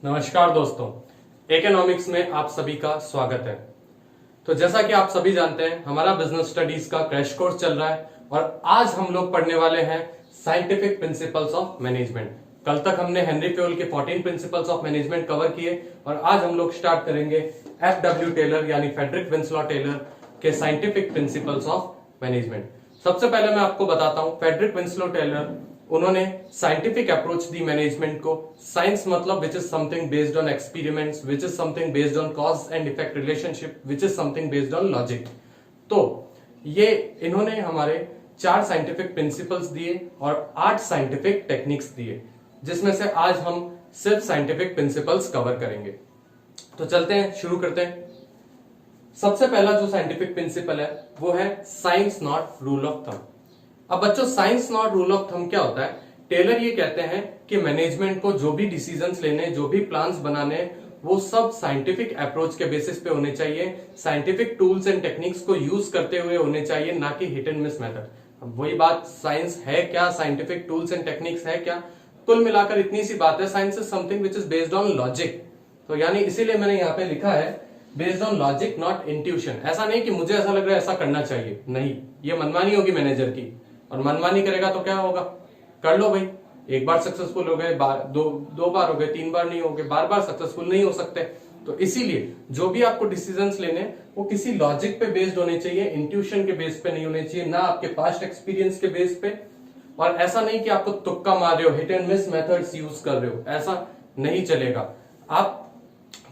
नमस्कार दोस्तों, इकोनॉमिक्स में आप सभी का स्वागत है। तो जैसा कि आप सभी जानते हैं, हमारा बिजनेस स्टडीज का क्रैश कोर्स चल रहा है और आज हम लोग पढ़ने वाले हैं साइंटिफिक प्रिंसिपल्स ऑफ मैनेजमेंट। कल तक हमने हेनरी फ्योल के 14 प्रिंसिपल्स ऑफ मैनेजमेंट कवर किए और आज हम लोग स्टार्ट करेंगे FW टेलर यानी फ्रेडरिक विंसलॉ टेलर के साइंटिफिक प्रिंसिपल्स ऑफ मैनेजमेंट। सबसे पहले मैं आपको बताता हूं, फ्रेडरिक विंसलॉ टेलर उन्होंने साइंटिफिक अप्रोच दी मैनेजमेंट को। साइंस मतलब which is something based on experiments, which is something based on cause and effect relationship, which is something based on logic. तो ये इन्होंने हमारे 4 साइंटिफिक प्रिंसिपल्स दिए और 8 साइंटिफिक टेक्निक्स दिए, जिसमें से आज हम सिर्फ साइंटिफिक प्रिंसिपल्स कवर करेंगे। तो चलते हैं, शुरू करते हैं। सबसे पहला जो साइंटिफिक प्रिंसिपल है वो है science not rule of thumb. अब बच्चों, science not rule of thumb क्या होता है? टेलर ये कहते हैं कि मैनेजमेंट को जो भी डिसीजंस लेने, जो भी प्लान्स बनाने, वो सब साइंटिफिक अप्रोच के बेसिस पे होने चाहिए, साइंटिफिक टूल्स एंड टेक्निक्स को यूज करते हुए होने चाहिए, ना कि हिट एंड मिस मेथड। अब वही बात, साइंस है क्या, साइंटिफिक टूल्स एंड टेक्निक्स है क्या? कुल मिलाकर इतनी सी बात है, science is something which is based on logic. तो यानी इसीलिए मैंने यहाँ पे लिखा है based on logic not intuition. ऐसा नहीं कि मुझे ऐसा लग रहा है ऐसा करना चाहिए, नहीं, ये मनमानी होगी मैनेजर की, और मनमानी करेगा तो क्या होगा? कर लो भाई, एक बार सक्सेसफुल हो गए, दो बार हो गए, 3 बार नहीं हो गए, बार सक्सेसफुल नहीं हो सकते। तो इसीलिए जो भी आपको डिसीजंस लेने वो किसी लॉजिक पे बेस्ड होने चाहिए, इंट्यूशन के बेस पे नहीं होने चाहिए, ना आपके पास्ट एक्सपीरियंस के बेस पे। और ऐसा नहीं कि आपको तुक्का मार रहे हो, hit and miss methods use कर रहे हो, ऐसा नहीं चलेगा। आप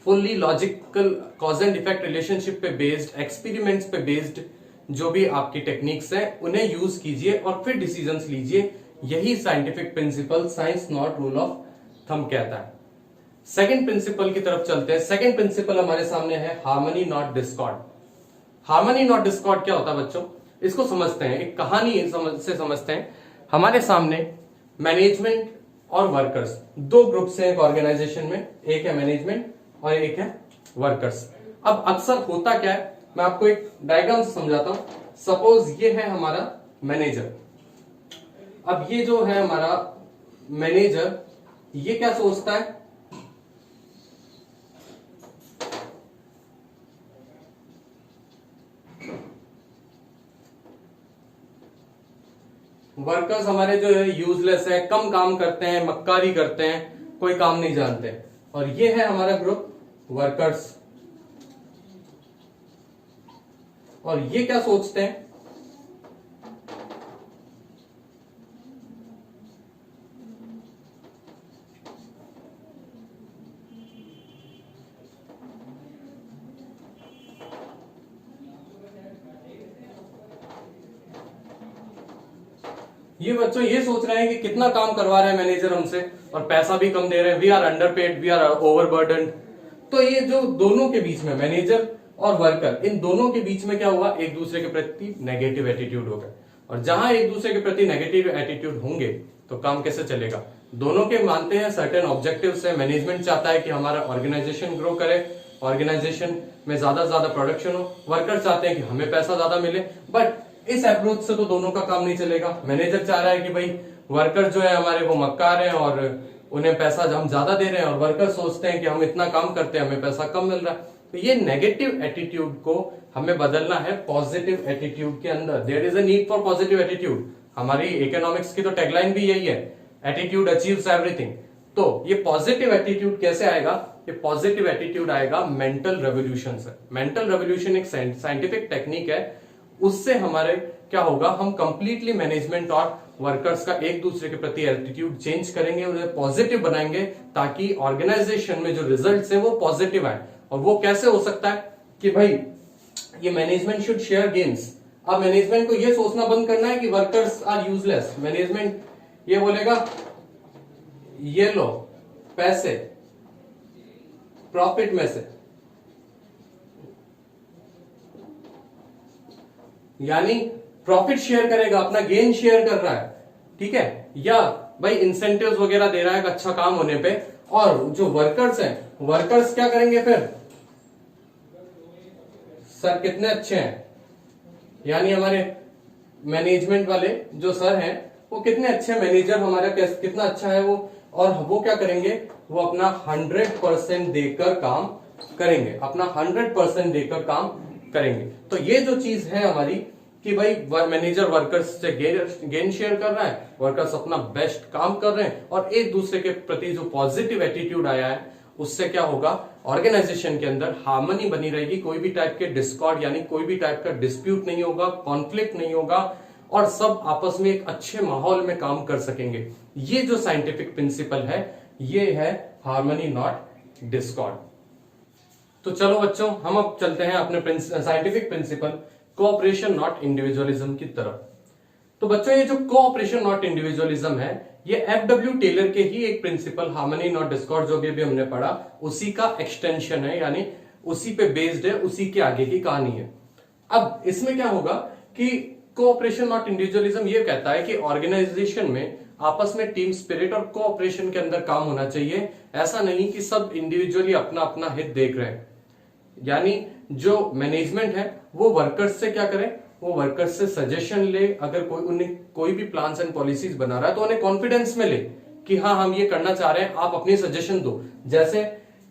fully logical cause and effect relationship पे बेस्ड, एक्सपेरिमेंट्स पे बेस्ड जो भी आपकी टेक्निक्स है उन्हें यूज कीजिए और फिर डिसीजंस लीजिए। यही scientific principle, science not rule of thumb कहता है। सेकंड प्रिंसिपल की तरफ चलते हैं। सेकंड प्रिंसिपल हमारे सामने है harmony not Discord. Harmony not Discord क्या होता है बच्चों? इसको समझते हैं, एक कहानी से समझते हैं। हमारे सामने मैनेजमेंट और वर्कर्स, 2 ग्रुप्स हैं एक ऑर्गेनाइजेशन में, एक है मैनेजमेंट और एक है वर्कर्स। अब अक्सर होता क्या है, मैं आपको एक डायग्राम से समझाता हूं। सपोज ये है हमारा मैनेजर। अब ये जो है हमारा मैनेजर, ये क्या सोचता है? वर्कर्स हमारे जो है यूजलेस है, कम काम करते हैं, मक्कारी करते हैं, कोई काम नहीं जानते। और ये है हमारा ग्रुप वर्कर्स। और ये क्या सोचते हैं? ये बच्चों ये सोच रहे हैं कि कितना काम करवा रहे हैं मैनेजर हमसे और पैसा भी कम दे रहे हैं, we are underpaid, we are overburdened. तो ये जो दोनों के बीच में, मैनेजर और वर्कर, इन दोनों के बीच में क्या हुआ? एक दूसरे के प्रति नेगेटिव एटीट्यूड हो गया। और जहां एक दूसरे के प्रति नेगेटिव एटीट्यूड होंगे तो काम कैसे चलेगा? दोनों के मानते हैं सर्टेन ऑब्जेक्टिव्स है। मैनेजमेंट चाहता है कि हमारा ऑर्गेनाइजेशन ग्रो करे, ऑर्गेनाइजेशन में ज्यादा से ज्यादा प्रोडक्शन हो। वर्कर चाहते हैं कि हमें पैसा ज्यादा मिले। बट इस अप्रोच से तो दोनों का काम नहीं चलेगा। मैनेजर चाह रहा है कि भाई वर्कर जो है हमारे वो मक्कार हैं और उन्हें पैसा हम ज्यादा दे रहे हैं, और वर्कर सोचते हैं कि हम इतना काम करते हैं, हमें पैसा कम मिल रहा है। तो ये नेगेटिव एटीट्यूड को हमें बदलना है पॉजिटिव एटीट्यूड के अंदर। There is a need for positive attitude. हमारी इकोनॉमिक्स की तो टैगलाइन भी यही है, एटीट्यूड अचीव्स एवरीथिंग। तो ये पॉजिटिव एटीट्यूड कैसे आएगा? ये पॉजिटिव एटीट्यूड आएगा मेंटल रेवोल्यूशन से। मेंटल रेवोल्यूशन एक साइंटिफिक टेक्निक है, उससे हमारे क्या होगा? हम कंप्लीटली मैनेजमेंट और वर्कर्स का एक दूसरे के प्रति एटीट्यूड चेंज करेंगे, उन्हें पॉजिटिव बनाएंगे, ताकि ऑर्गेनाइजेशन में जो रिजल्ट्स है वो पॉजिटिव आए। और वो कैसे हो सकता है कि भाई ये मैनेजमेंट शुड शेयर गेन्स। अब मैनेजमेंट को ये सोचना बंद करना है कि वर्कर्स आर यूजलेस। मैनेजमेंट ये बोलेगा ये लो पैसे प्रॉफिट में से, यानी प्रॉफिट शेयर करेगा, अपना गेन शेयर कर रहा है, ठीक है? या भाई इंसेंटिव्स वगैरह दे रहा है अच्छा काम होने पे। और जो वर्कर्स हैं, वर्कर्स क्या करेंगे फिर? सर कितने अच्छे हैं, यानी हमारे मैनेजमेंट वाले जो सर हैं वो कितने अच्छे मैनेजर, हमारा कितना अच्छा है वो, और वो क्या करेंगे, वो अपना 100% देकर काम करेंगे, अपना 100% देकर काम करेंगे। तो ये जो चीज है हमारी कि भाई मैनेजर वर्कर्स से गेन शेयर कर रहा है, वर्कर्स अपना बेस्ट काम कर रहे हैं, और एक दूसरे के प्रति जो पॉजिटिव एटीट्यूड आया है उससे क्या होगा, ऑर्गेनाइजेशन के अंदर हार्मनी बनी रहेगी, कोई भी टाइप के डिस्कॉर्ड यानी कोई भी टाइप का डिस्प्यूट नहीं होगा, कॉन्फ्लिक्ट नहीं होगा, और सब आपस में एक अच्छे माहौल में काम कर सकेंगे। ये जो साइंटिफिक प्रिंसिपल है ये है हार्मनी नॉट डिस्कॉर्ड। तो चलो बच्चों, हम अब चलते हैं अपने scientific principle cooperation not individualism की तरफ। तो बच्चों, ये जो कोऑपरेशन नॉट इंडिविजुअलिज्म है, ये एफडब्ल्यू टेलर के ही एक प्रिंसिपल हार्मनी नॉट डिस्कॉर्ड जो भी हमने पढ़ा उसी का एक्सटेंशन है, यानी उसी पे बेस्ड है, उसी के आगे की कहानी है। अब इसमें क्या होगा कि कोऑपरेशन नॉट इंडिविजुअलिज्म ये कहता है कि ऑर्गेनाइजेशन में आपस में टीम स्पिरिट और कोऑपरेशन के अंदर काम होना चाहिए। ऐसा नहीं कि सब इंडिविजुअली अपना अपना हित देख रहे हैं, यानी जो मैनेजमेंट है वो वर्कर्स से क्या करे, वो वर्कर्स से सजेशन ले, अगर कोई भी प्लान्स एंड पॉलिसीज बना रहा है तो उन्हें कॉन्फिडेंस में ले कि हाँ हम ये करना चाह रहे हैं, आप अपनी सजेशन दो। जैसे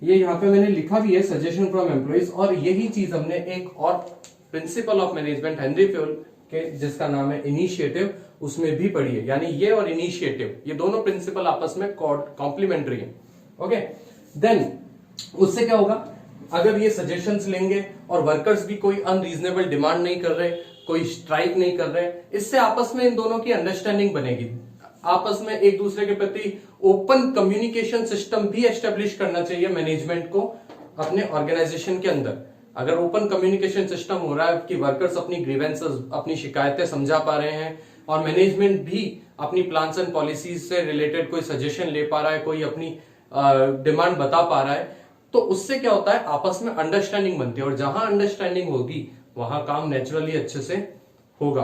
ये यहाँ पे मैंने लिखा भी है, सजेशन फ्रॉम एम्प्लॉइज, और यही चीज हमने एक और principle of management Henry Fayol के जिसका नाम है इनिशिएटिव, उसमें भी पढ़ी है। यानी ये और इनिशिएटिव, ये दोनों प्रिंसिपल आपस में कॉम्प्लीमेंट्री है। ओके, देन उससे क्या होगा, अगर ये सजेशंस लेंगे और वर्कर्स भी कोई अनरीजनेबल डिमांड नहीं कर रहे, कोई स्ट्राइक नहीं कर रहे, इससे आपस में इन दोनों की अंडरस्टैंडिंग बनेगी। आपस में एक दूसरे के प्रति ओपन कम्युनिकेशन सिस्टम भी एस्टेब्लिश करना चाहिए मैनेजमेंट को अपने ऑर्गेनाइजेशन के अंदर। अगर ओपन कम्युनिकेशन सिस्टम हो रहा है कि वर्कर्स अपनी ग्रीवेंसेस, अपनी शिकायतें समझा पा रहे हैं, और मैनेजमेंट भी अपनी प्लान्स एंड पॉलिसीज से रिलेटेड कोई सजेशन ले पा रहा है, कोई अपनी डिमांड बता पा रहा है, तो उससे क्या होता है, आपस में अंडरस्टैंडिंग बनती है, और जहां अंडरस्टैंडिंग होगी वहां काम नेचुरली अच्छे से होगा।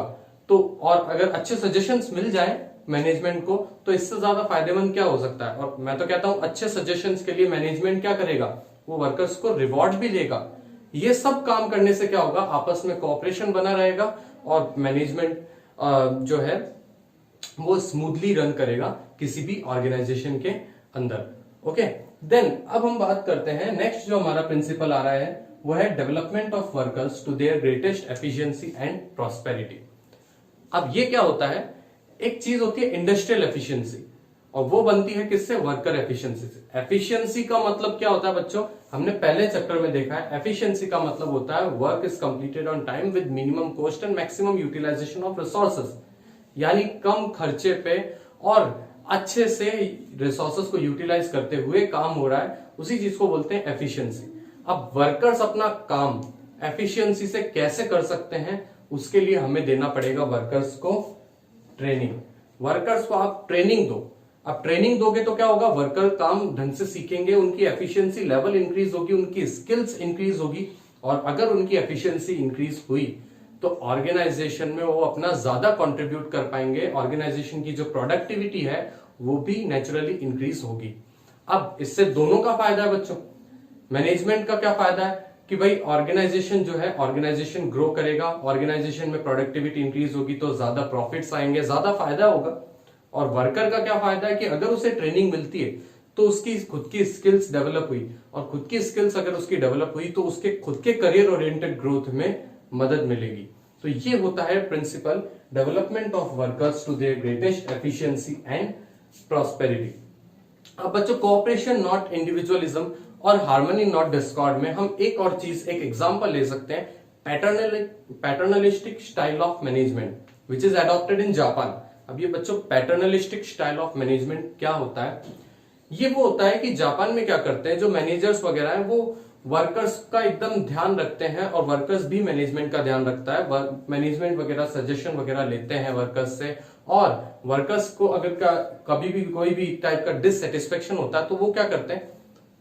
तो और अगर अच्छे सजेशंस मिल जाए मैनेजमेंट को तो इससे ज्यादा फायदेमंद क्या हो सकता है। और मैं तो कहता हूं अच्छे सजेशंस के लिए मैनेजमेंट क्या करेगा, वो वर्कर्स को रिवॉर्ड भी देगा। ये सब काम करने से क्या होगा, आपस में कोऑपरेशन बना रहेगा, और मैनेजमेंट जो है वो स्मूथली रन करेगा किसी भी ऑर्गेनाइजेशन के अंदर। ओके, देन अब हम बात करते हैं, नेक्स्ट जो हमारा प्रिंसिपल आ रहा है वो है development of workers to their greatest efficiency and prosperity. अब ये क्या होता है, एक चीज होती है इंडस्ट्रियल एफिशिएंसी, और वो बनती है किससे, वर्कर एफिशिएंसी से। एफिशिएंसी का मतलब क्या होता है बच्चों, हमने पहले चैप्टर में देखा है, एफिशिएंसी का मतलब होता है work is completed on time with minimum cost and maximum utilisation of resources, यानी कम खर्चे पे और अच्छे से रिसोर्सेज को यूटिलाइज करते हुए काम हो रहा है, उसी चीज को बोलते हैं एफिशिएंसी। अब वर्कर्स अपना काम एफिशिएंसी से कैसे कर सकते हैं, उसके लिए हमें देना पड़ेगा वर्कर्स को ट्रेनिंग। वर्कर्स को आप ट्रेनिंग दो, अब ट्रेनिंग दोगे तो क्या होगा, वर्कर काम ढंग से सीखेंगे, उनकी एफिशिएंसी लेवल इंक्रीज होगी, उनकी स्किल्स इंक्रीज होगी, और अगर उनकी एफिशिएंसी इंक्रीज हुई तो ऑर्गेनाइजेशन में वो अपना ज्यादा कंट्रीब्यूट कर पाएंगे, ऑर्गेनाइजेशन की जो प्रोडक्टिविटी है वो भी नेचुरली इंक्रीज होगी। अब इससे दोनों का फायदा है बच्चों। मैनेजमेंट का क्या फायदा है कि भाई ऑर्गेनाइजेशन जो है, ऑर्गेनाइजेशन ग्रो करेगा, ऑर्गेनाइजेशन में प्रोडक्टिविटी इंक्रीज होगी तो ज्यादा प्रॉफिट्स आएंगे, ज्यादा फायदा होगा। और वर्कर का क्या फायदा है कि अगर उसे ट्रेनिंग मिलती है तो उसकी खुद की स्किल्स डेवलप हुई, और खुद की स्किल्स अगर उसकी डेवलप हुई तो उसके खुद के करियर ओरिएंटेड ग्रोथ में मदद मिलेगी। तो ये होता है principle development of workers to their greatest efficiency and prosperity. अब बच्चों, कोऑपरेशन नॉट इंडिविजुअलिज्म और हार्मनी नॉट डिस्कॉर्ड में हम एक और चीज, एक एग्जांपल ले सकते हैं, paternalistic style of management which is adopted in Japan. अब ये बच्चों, पैटर्नलिस्टिक स्टाइल ऑफ मैनेजमेंट क्या होता है, ये वो होता है कि जापान में क्या करते हैं, जो मैनेजर्स वगैरह हैं वो वर्कर्स का एकदम ध्यान रखते हैं, और वर्कर्स भी मैनेजमेंट का ध्यान रखता है। मैनेजमेंट वगैरह सजेशन वगैरह लेते हैं वर्कर्स से, और वर्कर्स को अगर कभी भी कोई भी टाइप का डिससेटिस्फेक्शन होता है तो वो क्या करते हैं,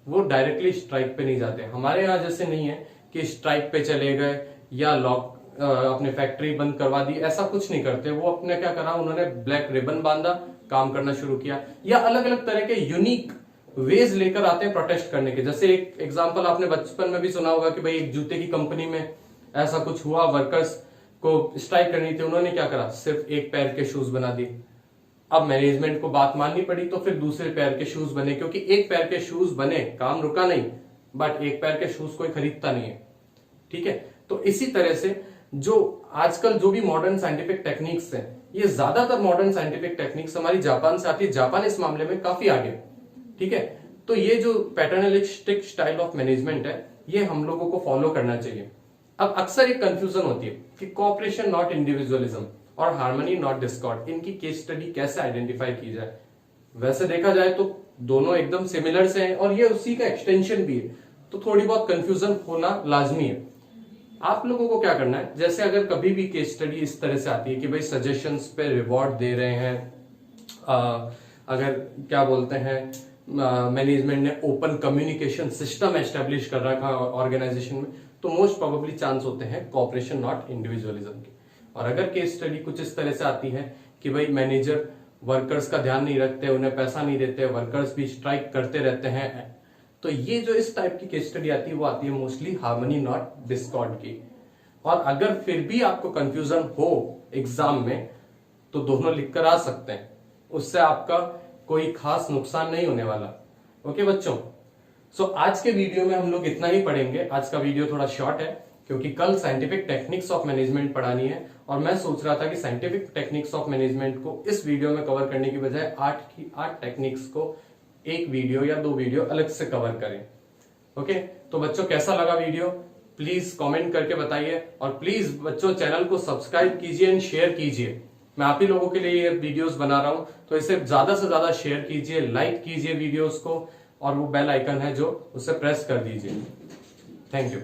वो डायरेक्टली स्ट्राइक पे नहीं जाते। हमारे यहाँ जैसे नहीं है कि स्ट्राइक पे चले गए या लॉक अपने फैक्ट्री बंद करवा दी, ऐसा कुछ नहीं करते। वो अपने क्या करा, उन्होंने ब्लैक रिबन बांधा, काम करना शुरू किया, या अलग अलग तरह के यूनिक वेज लेकर आते हैं प्रोटेस्ट करने के। जैसे एक एग्जांपल आपने बचपन में भी सुना होगा कि भाई एक जूते की कंपनी में ऐसा कुछ हुआ, वर्कर्स को स्ट्राइक करनी थी, उन्होंने क्या करा, सिर्फ एक पैर के शूज बना दिए, अब मैनेजमेंट को बात माननी पड़ी, तो फिर दूसरे पैर के शूज बने, क्योंकि एक पैर के शूज बने, काम रुका नहीं, बट एक पैर के शूज कोई खरीदता नहीं है। ठीक है, तो इसी तरह से जो आजकल जो भी मॉडर्न साइंटिफिक टेक्निक्स हैं, ये ज्यादातर मॉडर्न साइंटिफिक टेक्निक्स हमारी जापान से आती है। जापान इस मामले में काफी आगे। ठीक है, तो ये जो पैटर्नलिस्टिक स्टाइल ऑफ मैनेजमेंट है, ये हम लोगों को फॉलो करना चाहिए। अब अक्सर एक कंफ्यूजन होती है कि कोऑपरेशन नॉट इंडिविजुअलिज्म और हार्मनी नॉट डिस्कॉर्ड, इनकी केस स्टडी कैसे आइडेंटिफाई की जाए। वैसे देखा जाए तो दोनों एकदम सिमिलर से हैं और ये उसी का एक्सटेंशन भी है, तो थोड़ी बहुत कंफ्यूजन होना लाजमी है। आप लोगों को क्या करना है, जैसे अगर कभी भी केस स्टडी इस तरह से आती है कि भाई सजेशंस पे रिवॉर्ड दे रहे हैं, अगर क्या बोलते हैं मैनेजमेंट ने ओपन कम्युनिकेशन सिस्टम एस्टेब्लिश कर रखा ऑर्गेनाइजेशन में, तो मोस्ट प्रोबेबली चांस होते हैं कोऑपरेशन नॉट इंडिविजुअलिज्म के। और अगर केस स्टडी कुछ इस तरह से आती है कि भाई मैनेजर वर्कर्स का ध्यान नहीं रखते, उन्हें पैसा नहीं देते, वर्कर्स भी स्ट्राइक करते रहते हैं, तो ये जो इस टाइप की केस स्टडी आती है वो आती है मोस्टली हार्मनी नॉट डिस्कॉर्ड की। और अगर फिर भी आपको कंफ्यूजन हो एग्जाम में, तो दोनों लिखकर आ सकते हैं, उससे आपका कोई खास नुकसान नहीं होने वाला। ओके बच्चों, सो आज के वीडियो में हम लोग इतना ही पढ़ेंगे। आज का वीडियो थोड़ा शॉर्ट है क्योंकि कल साइंटिफिक टेक्निक्स ऑफ मैनेजमेंट पढ़ानी है, और मैं सोच रहा था कि साइंटिफिक टेक्निक्स ऑफ मैनेजमेंट को इस वीडियो में कवर करने की बजाय 8 की 8 टेक्निक्स को एक वीडियो या 2 वीडियो अलग से कवर करें। ओके, तो बच्चों कैसा लगा वीडियो प्लीज कमेंट करके बताइए, और प्लीज बच्चों चैनल को सब्सक्राइब कीजिए एंड शेयर कीजिए। मैं आप ही लोगों के लिए ये वीडियोस बना रहा हूं, तो इसे ज्यादा से ज्यादा शेयर कीजिए, लाइक कीजिए वीडियोस को, और वो बेल आइकन है जो उसे प्रेस कर दीजिए। Thank you.